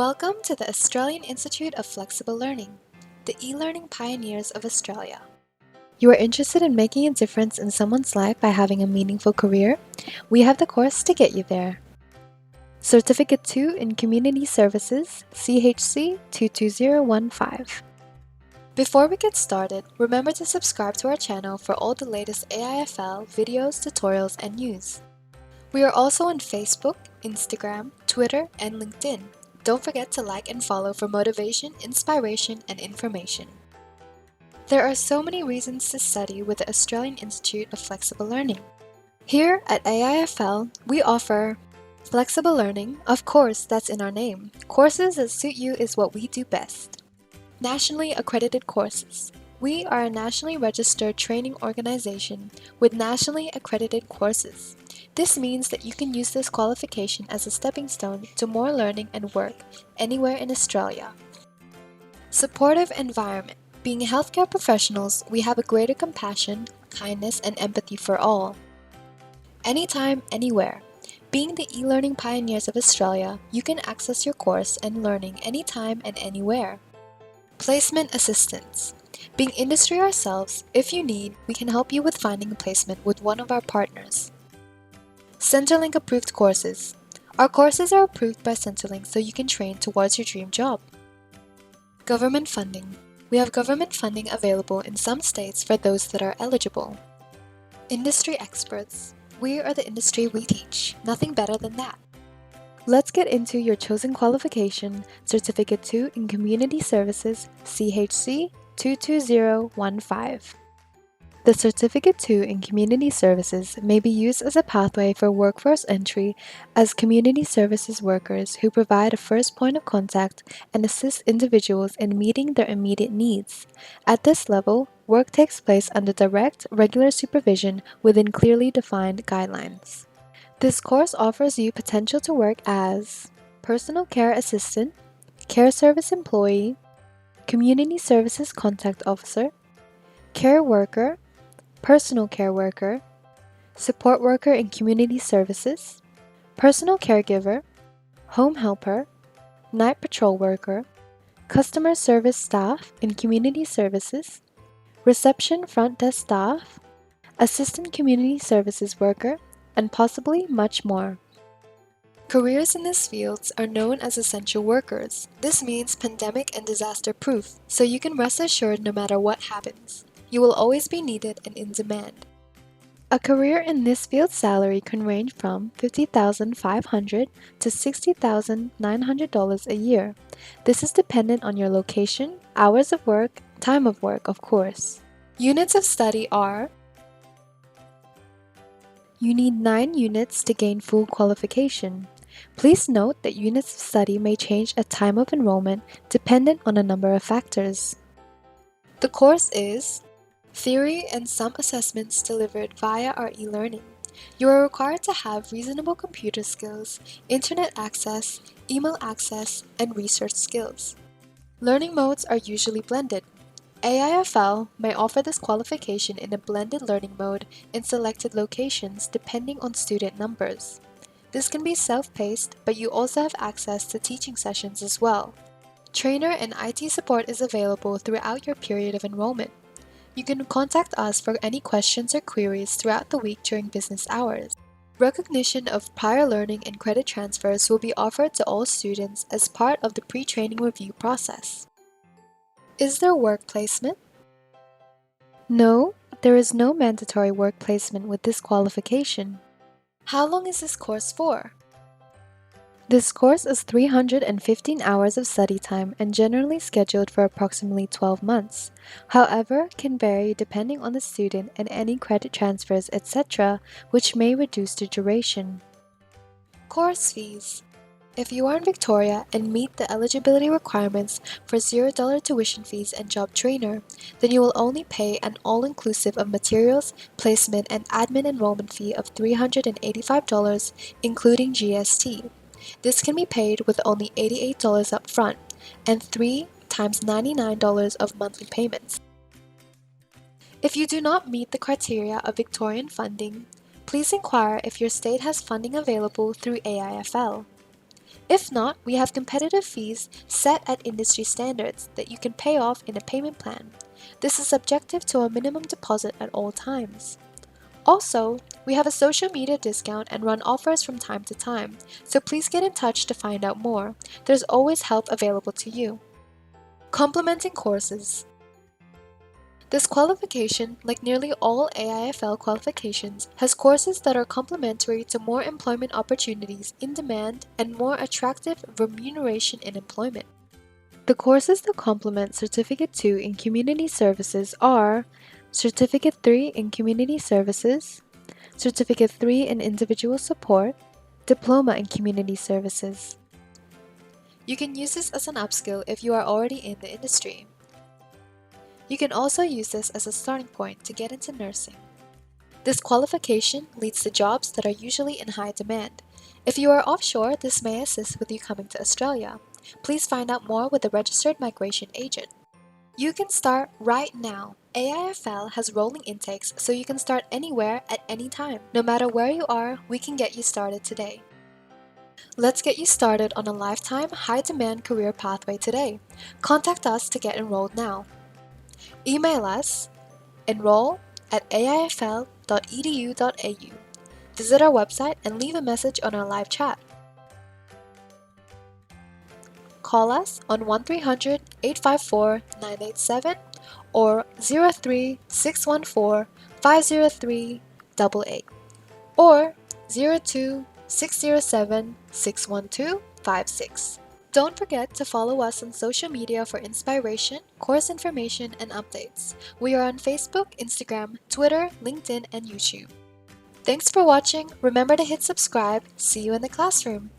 Welcome to the Australian Institute of Flexible Learning, the e-learning pioneers of Australia. You are interested in making a difference in someone's life by having a meaningful career? We have the course to get you there. Certificate 2 in Community Services, CHC 22015. Before we get started, remember to subscribe to our channel for all the latest AIFL videos, tutorials, and news. We are also on Facebook, Instagram, Twitter, and LinkedIn. Don't forget to like and follow for motivation, inspiration, and information. There are so many reasons to study with the Australian Institute of Flexible Learning. Here at AIFL, we offer flexible learning. Of course, that's in our name. Courses that suit you is what we do best. Nationally accredited courses. We are a nationally registered training organization with nationally accredited courses. This means that you can use this qualification as a stepping stone to more learning and work anywhere in Australia. Supportive environment. Being healthcare professionals, we have a greater compassion, kindness, and empathy for all. Anytime, anywhere. Being the e-learning pioneers of Australia, you can access your course and learning anytime and anywhere. Placement assistance. Being industry ourselves, if you need, we can help you with finding a placement with one of our partners. Centrelink approved courses. Our courses are approved by Centrelink so you can train towards your dream job. Government funding. We have government funding available in some states for those that are eligible. Industry experts. We are the industry we teach. Nothing better than that. Let's get into your chosen qualification, Certificate 2 in Community Services, CHC 22015. The Certificate 2 in Community Services may be used as a pathway for workforce entry as community services workers who provide a first point of contact and assist individuals in meeting their immediate needs. At this level, work takes place under direct, regular supervision within clearly defined guidelines. This course offers you potential to work as personal care assistant, care service employee, community services contact officer, care worker, personal care worker, support worker in community services, personal caregiver, home helper, night patrol worker, customer service staff in community services, reception front desk staff, assistant community services worker, and possibly much more. Careers in these fields are known as essential workers. This means pandemic and disaster proof, so you can rest assured no matter what happens. You will always be needed and in demand. A career in this field's salary can range from $50,500 to $60,900 a year. This is dependent on your location, hours of work, time of work, of course. Units of study are: you need 9 units to gain full qualification. Please note that units of study may change at time of enrollment dependent on a number of factors. The course is theory and some assessments delivered via our e-learning. You are required to have reasonable computer skills, internet access, email access, and research skills. Learning modes are usually blended. AIFL may offer this qualification in a blended learning mode in selected locations depending on student numbers. This can be self-paced, but you also have access to teaching sessions as well. Trainer and IT support is available throughout your period of enrollment. You can contact us for any questions or queries throughout the week during business hours. Recognition of prior learning and credit transfers will be offered to all students as part of the pre-training review process. Is there work placement? No, there is no mandatory work placement with this qualification. How long is this course for? This course is 315 hours of study time and generally scheduled for approximately 12 months. However, can vary depending on the student and any credit transfers, etc., which may reduce the duration. Course fees. If you are in Victoria and meet the eligibility requirements for $0 tuition fees and job trainer, then you will only pay an all-inclusive of materials, placement, and admin enrollment fee of $385, including GST. This can be paid with only $88 up front and 3 times $99 of monthly payments. If you do not meet the criteria of Victorian funding, please inquire if your state has funding available through AIFL. If not, we have competitive fees set at industry standards that you can pay off in a payment plan. This is subjective to a minimum deposit at all times. Also, we have a social media discount and run offers from time to time, so please get in touch to find out more. There's always help available to you. Complementing courses. This qualification, like nearly all AIFL qualifications, has courses that are complementary to more employment opportunities in demand and more attractive remuneration in employment. The courses that complement Certificate 2 in Community Services are Certificate 3 in Community Services, Certificate 3 in Individual Support, Diploma in Community Services. You can use this as an upskill if you are already in the industry. You can also use this as a starting point to get into nursing. This qualification leads to jobs that are usually in high demand. If you are offshore, this may assist with you coming to Australia. Please find out more with a registered migration agent. You can start right now. AIFL has rolling intakes, so you can start anywhere at any time. No matter where you are, we can get you started today. Let's get you started on a lifetime high-demand career pathway today. Contact us to get enrolled now. Email us enroll@aifl.edu.au. Visit our website and leave a message on our live chat. Call us on 1300 854 987 or 03 614 503 88 or 02 607 612 56. Don't forget to follow us on social media for inspiration, course information, and updates. We are on Facebook, Instagram, Twitter, LinkedIn, and YouTube. Thanks for watching. Remember to hit subscribe. See you in the classroom.